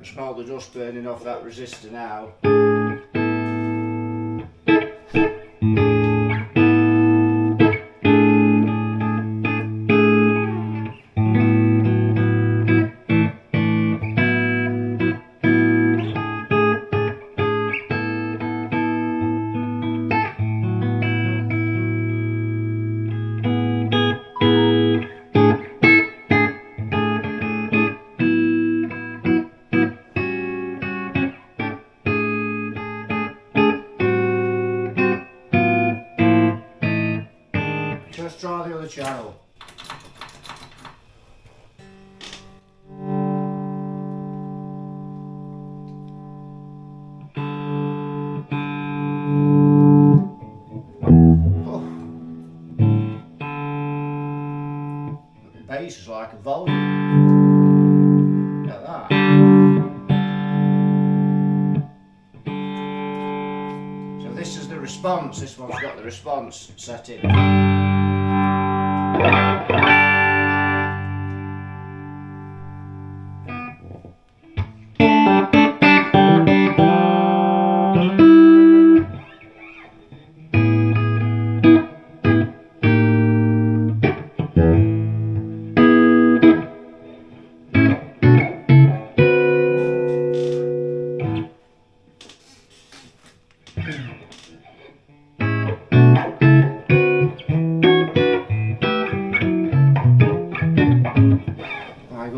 Smell the dust burning off that resistor now. Let's try the other channel. Oh. The bass is like a volume. Look at that. So this is the response. This one's got the response set in.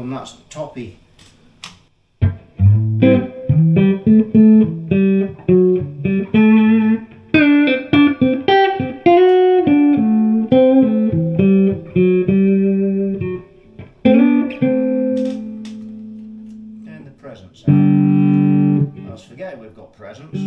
That's toppy. presence.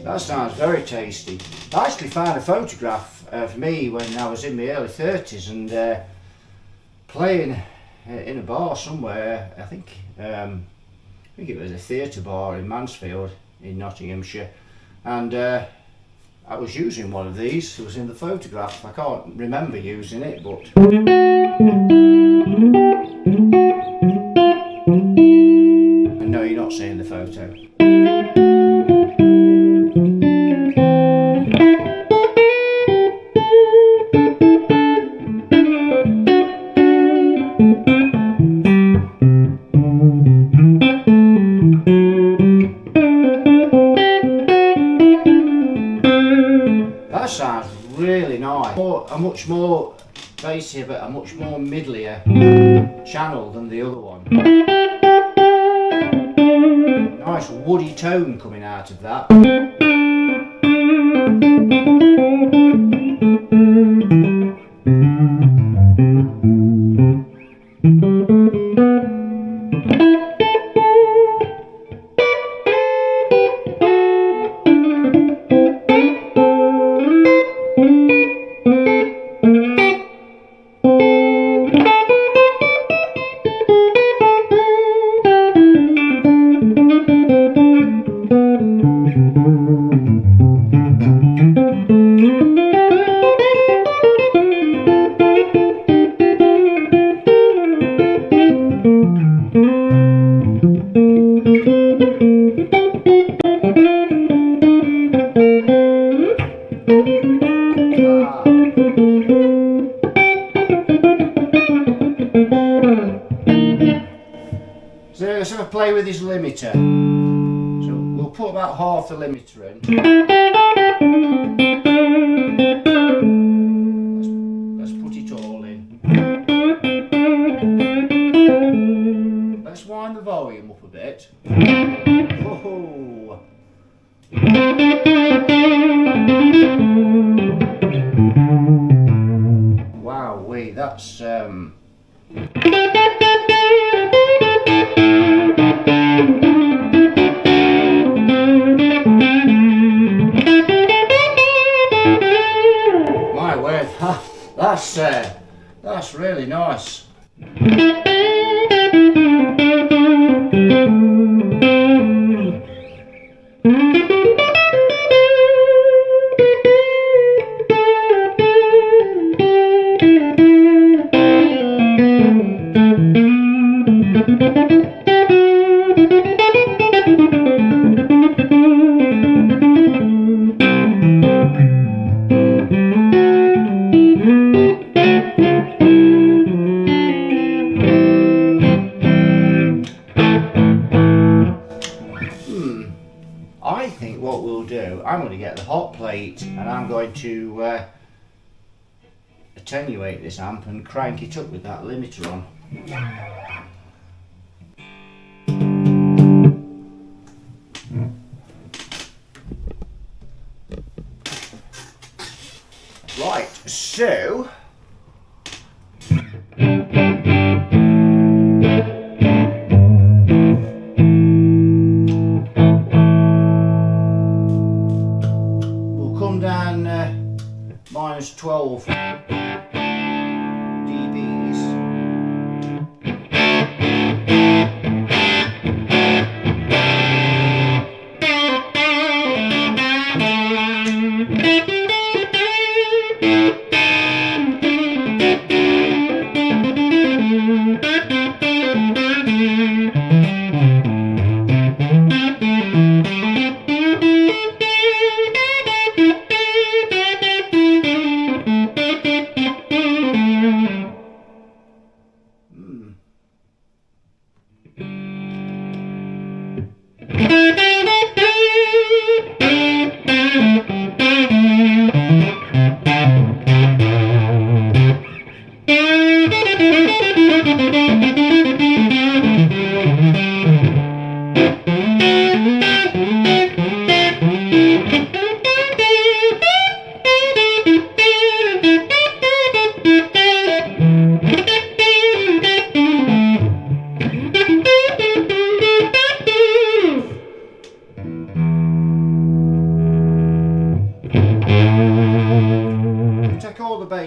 That sounds very tasty. I actually found a photograph of me when I was in my early 30s and playing in a bar somewhere. I think it was a theatre bar in Mansfield in Nottinghamshire, and I was using one of these. It was in the photograph. I can't remember using it, but and no, you're not seeing the photo. That sounds really nice. A much more bassy, but a much more middlier channel than the other one. Nice woody tone coming out of that. So let's have a play with this limiter. So we'll put about half the limiter in. Let's put it all in. Let's wind the volume up a bit. Oh. Wow, that's my word, that's really nice. I think what we'll do, I'm going to get the hot plate and I'm going to attenuate this amp and crank it up with that limiter on. Right, so minus 12 dBs.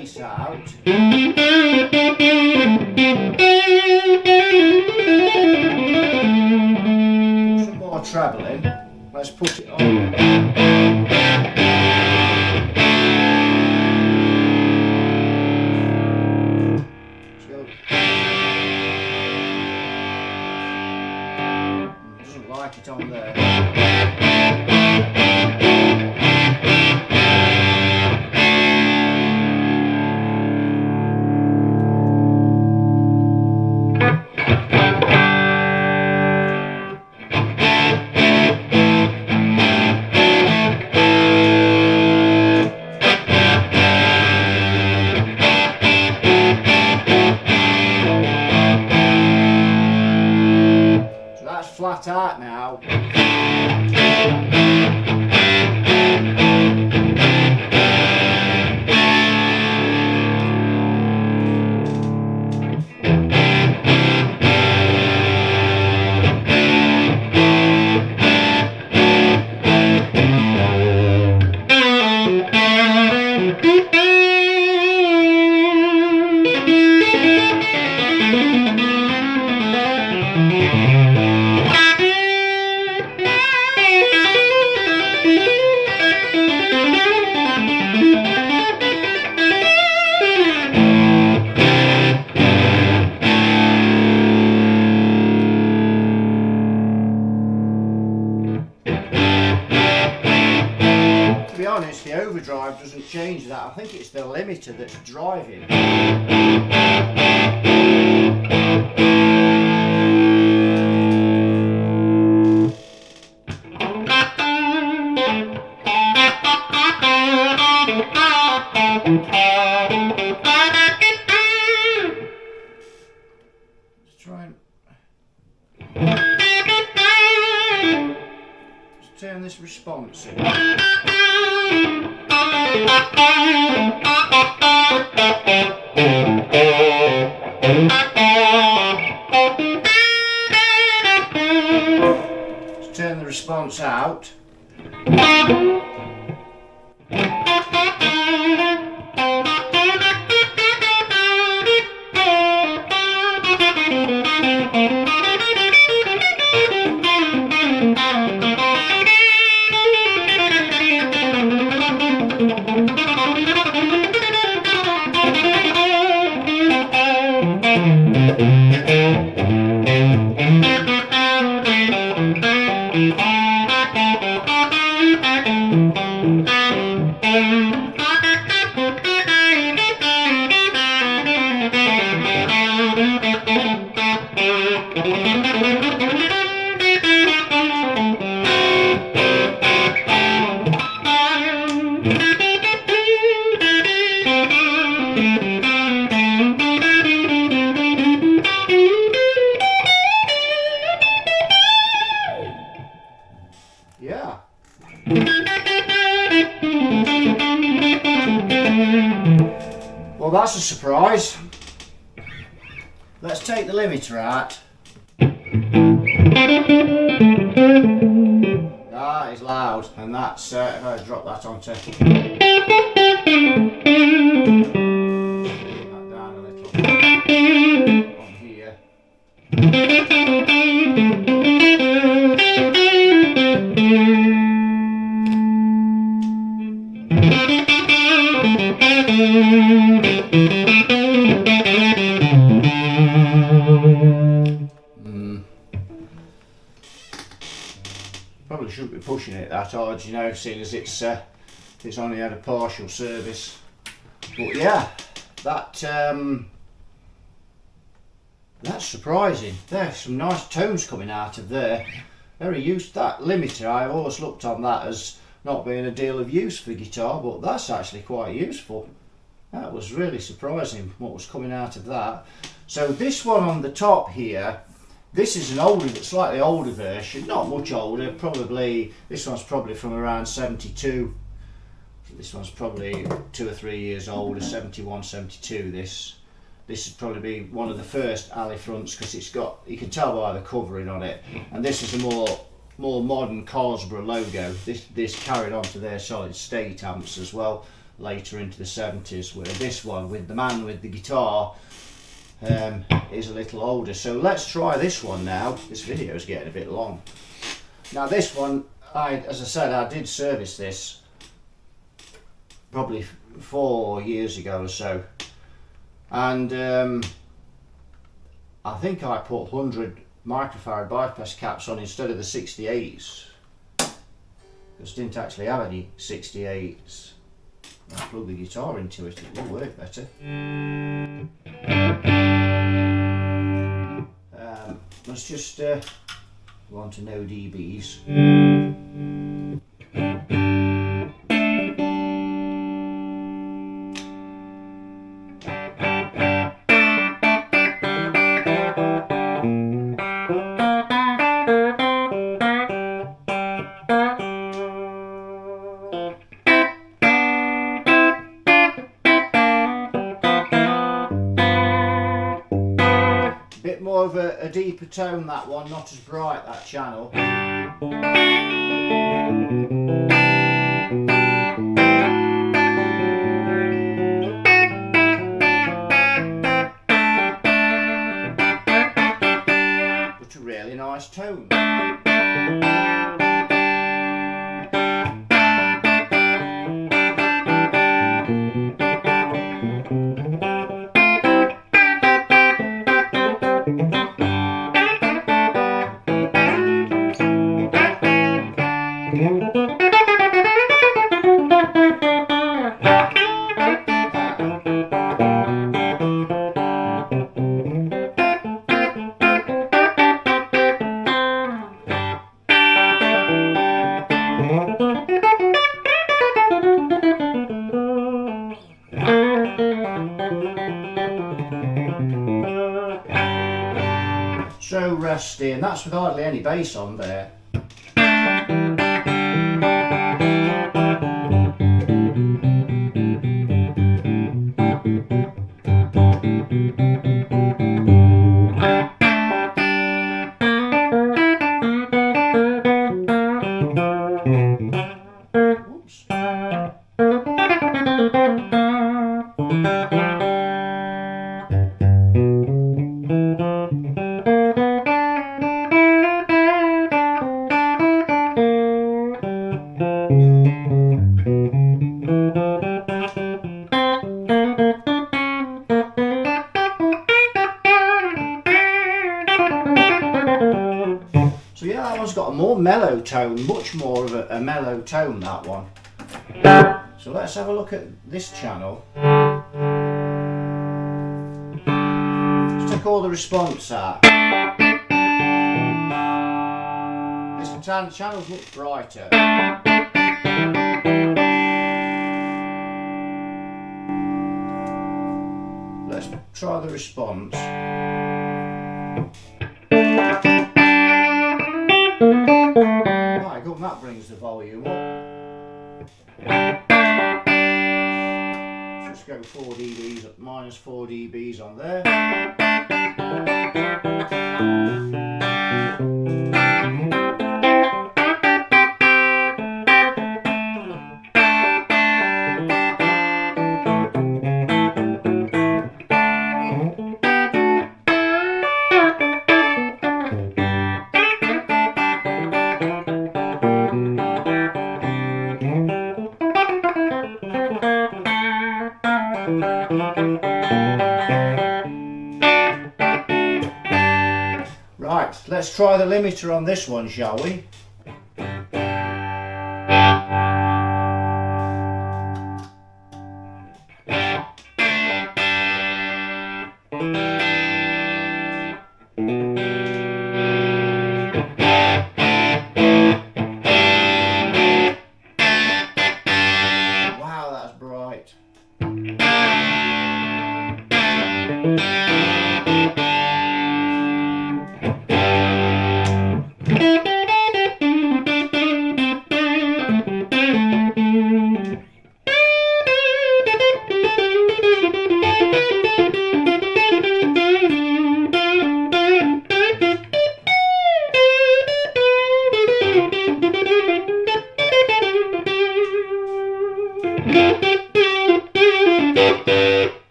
bass out. Put some more treble in. Let's put it on. Doesn't like it on there. Flat out now. Honest, the overdrive doesn't change that. I think it's the limiter that's driving. Let's try and turn this response in. Let's turn the response out. Yeah. Well, that's a surprise. Let's take the limiter out. That is loud, and that's if I drop that onto. Bring that down a little. On here. Probably shouldn't be pushing it that hard, you know, seeing as it's only had a partial service. But yeah, that's surprising. There's some nice tones coming out of there. Very used. That limiter, I've always looked on that as not being a deal of use for guitar, but that's actually quite useful. That was really surprising what was coming out of that. So this one on the top here, this is an older, slightly older version, not much older, probably, this one's probably from around 72. This one's probably 2 or 3 years older, 71, 72 this. This would probably be one of the first alley fronts because it's got, you can tell by the covering on it, and this is a more modern Carlsbro logo. This carried on to their solid state amps as well. later into the 70s, where this one with the man with the guitar is a little older. So let's try this one now. This video is getting a bit long. Now this one, as I said, I did service this probably 4 years ago or so, and I think I put 100 microfarad bypass caps on instead of the 68s, because I didn't actually have any 68s. I'll plug the guitar into it, it will work better. Let's just go on to no dBs. Bit more of a deeper tone, that one, not as bright, that channel. But a really nice tone. So rusty, and that's with hardly any bass on there. Oops. So yeah, that one's got a more mellow tone, much more of a mellow tone, that one. So let's have a look at this channel. Let's take all the response out. This channel's much brighter. Let's try the response. Right, good, that brings the volume up. Just go 4 dBs, minus 4 dBs on there. Right, let's try the limiter on this one, shall we? Wow, that's bright.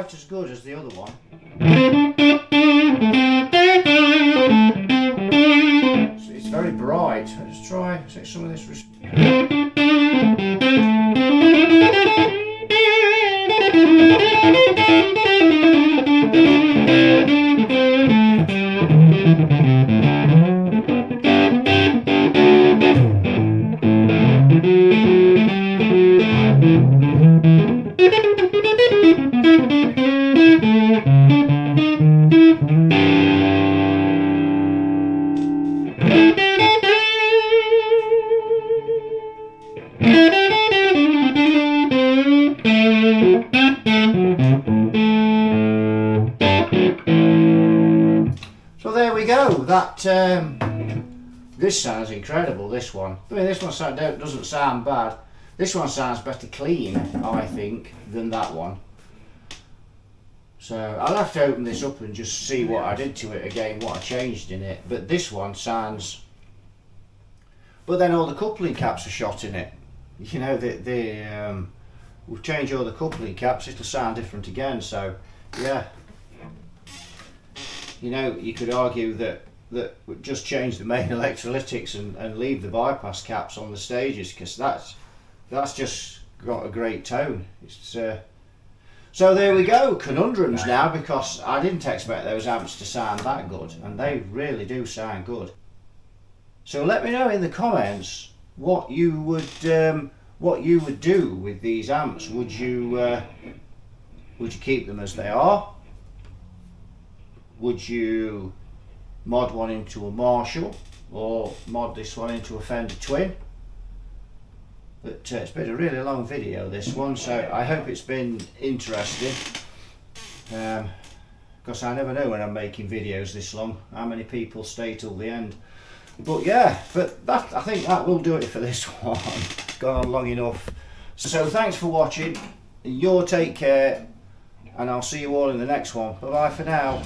quite as good as the other one. It's very bright. Let's try some of this. So there we go. That this sounds incredible. This one. I mean, this one doesn't sound bad. This one sounds better clean, I think, than that one. So I'll have to open this up and just see what I did to it again, what I changed in it. But this one sounds. But then all the coupling caps are shot in it. You know, we've changed all the coupling caps. It'll sound different again. So yeah. You know, you could argue that just change the main electrolytics and leave the bypass caps on the stages, because that's just got a great tone. It's so there we go, conundrums now, because I didn't expect those amps to sound that good, and they really do sound good. So let me know in the comments what you would do with these amps. Would you keep them as they are? Would you mod one into a Marshall, or mod this one into a Fender Twin? But it's been a really long video, this one, so I hope it's been interesting. Because I never know when I'm making videos this long, how many people stay till the end. But yeah, I think that will do it for this one. It's gone on long enough. So thanks for watching. You all take care, and I'll see you all in the next one. Bye bye for now.